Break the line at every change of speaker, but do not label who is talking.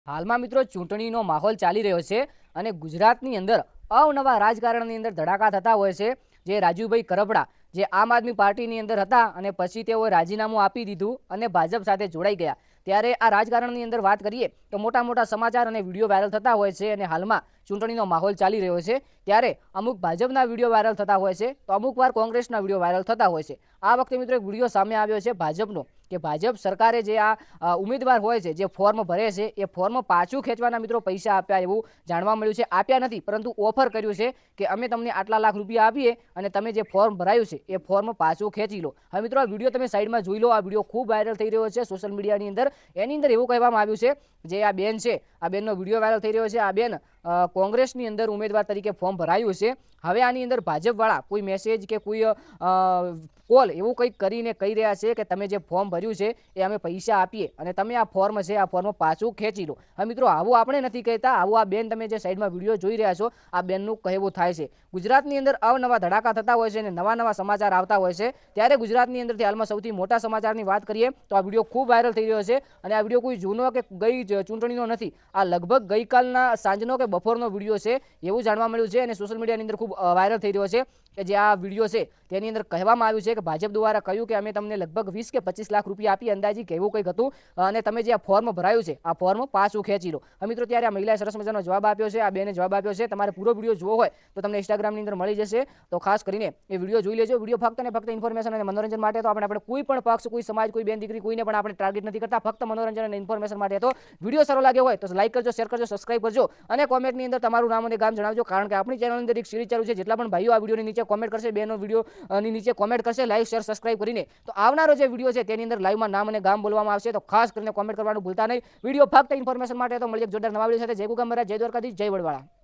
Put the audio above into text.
હાલમાં મિત્રો ચૂંટણીનો માહોલ ચાલી રહ્યો છે અને ગુજરાતની અંદર અવનવા રાજકારણની અંદર ધડાકા થતા હોય છે. જે રાજુભાઈ કરપડા જે આમ આદમી પાર્ટીની અંદર હતા અને પછી તેઓ રાજીનામું આપી દીધું અને ભાજપ સાથે જોડાઈ ગયા. ત્યારે આ રાજકારણની અંદર વાત કરીએ તો મોટા મોટા સમાચાર અને વિડીયો વાયરલ થતા હોય છે અને હાલમાં ચૂંટણીનો માહોલ ચાલી રહ્યો છે ત્યારે અમુક ભાજપના વિડીયો વાયરલ થતા હોય છે તો અમુક વાર કોંગ્રેસના વિડીયો વાયરલ થતા હોય છે. આ વખતે મિત્રો એક વિડીયો સામે આવ્યો છે ભાજપનો કે ભાજપ સરકારે જે આ ઉમેદવાર હોય છે જે ફોર્મ ભરે છે એ ફોર્મ પાછું ખેંચવાના મિત્રો પૈસા આપ્યા એવું જાણવા મળ્યું છે. આપ્યા નથી પરંતુ ઓફર કર્યું છે કે અમે તમને આટલા લાખ રૂપિયા આપીએ અને તમે જે ફોર્મ ભરાયું છે એ ફોર્મ પાછું ખેંચી લો. હવે મિત્રો આ વિડીયો તમે સાઈડમાં જોઈ લો. આ વિડીયો ખૂબ વાયરલ થઈ રહ્યો છે સોશિયલ મીડિયાની અંદર. એની અંદર એવું કહેવામાં આવ્યું છે જે આ બેન છે આ બેનનો વિડીયો વાયરલ થઈ રહ્યો છે. આ બેન કોંગ્રેસની અંદર ઉમેદવાર તરીકે ફોર્મ ભરાયું છે. હવે આની અંદર ભાજપવાળા કોઈ મેસેજ કે કોઈ કોલ એવું કંઈક કરીને કહી રહ્યા છે કે તમે જે ફોર્મ ભર્યું છે એ અમે પૈસા આપીએ અને તમે આ ફોર્મ છે આ ફોર્મ પાછું ખેંચી લો. હવે મિત્રો આવું આપણે નથી કહેતા, આવું આ બેન તમે જે સાઈડમાં વિડીયો જોઈ રહ્યા છો આ બેનનું કહેવું થાય છે. ગુજરાતની અંદર અવનવા ધડાકા થતા હોય છે અને નવા નવા સમાચાર આવતા હોય છે. ત્યારે ગુજરાતની અંદરથી હાલમાં સૌથી મોટા સમાચારની વાત કરીએ તો આ વિડીયો ખૂબ વાયરલ થઈ રહ્યો છે અને આ વિડીયો કોઈ જૂનો કે ગઈ ચૂંટણીનો નથી. આ લગભગ ગઈકાલના સાંજનો કે બપોરનો વિડીયો છે એવું જાણવા મળ્યું છે અને સોશિયલ મીડિયાની અંદર ખૂબ વાયરલ થઈ રહ્યો છે કે જે આ વિડીયો છે તેની અંદર કહેવામાં આવ્યું છે કે ભાજપ દ્વારા કહ્યું કે અમે તમને લગભગ 20 કે 25 લાખ રૂપિયા આપી અંદાજી કે એવું કંઈક હતું અને તમે જે આ ફોર્મ ભરાયું છે આ ફોર્મ પાછું ખેંચી લો. હવે મિત્રો ત્યારે આ મહિલાએ સરસ મજાનો જવાબ આપ્યો છે. આ બેને જવાબ આપ્યો છે. તમારે પૂરો વિડીયો જોવો હોય તો તમને ઇન્સ્ટાગ્રામની અંદર મળી જશે તો ખાસ કરીને એ વિડીયો જોઈ લેજો. વિડીયો ફક્ત ને ફક્ત ઇન્ફોર્મેશન અને મનોરંજન માટે તો આપણે કોઈ પણ પક્ષ કોઈ સમાજ કોઈ બેન દીકરી કોઈને પણ આપણે ટાર્ગેટ નથી કરતા, ફક્ત મનોરંજન અને ઇન્ફોર્મેશન માટે. તો વિડીયો સારો લાગ્યો હોય તો લાઈક કરજો, શેર કરજો, સબસ્ક્રાઇબ કરજો અને કોમેન્ટની અંદર તમારું નામ અને ગામ જણાવજો કારણ કે આપણી ચેનલની અંદર એક સિરીઝ ચાલુ છે. જેટલા પણ ભાઈઓ આ વિડીયોની નીચે કોમેન્ટ કરશે, બેનો વિડીયોની નીચે કોમેન્ટ કરશે લાઈક શેર સબસ્ક્રાઇબ કરીને તો આવનારો જે વિડીયો છે તેની અંદર લાઈવમાં નામ અને ગામ બોલવામાં આવશે. તો ખાસ કરીને કોમેન્ટ કરવાનું ભૂલતા નહીં. વિડીયો ફક્ત ઇન્ફોર્મેશન માટે. તો મળીએ જોરદાર નવા વિડીયો સાથે. જય ગુગાંબરા, જય દ્વારકાધીશ, જય વડવાળા.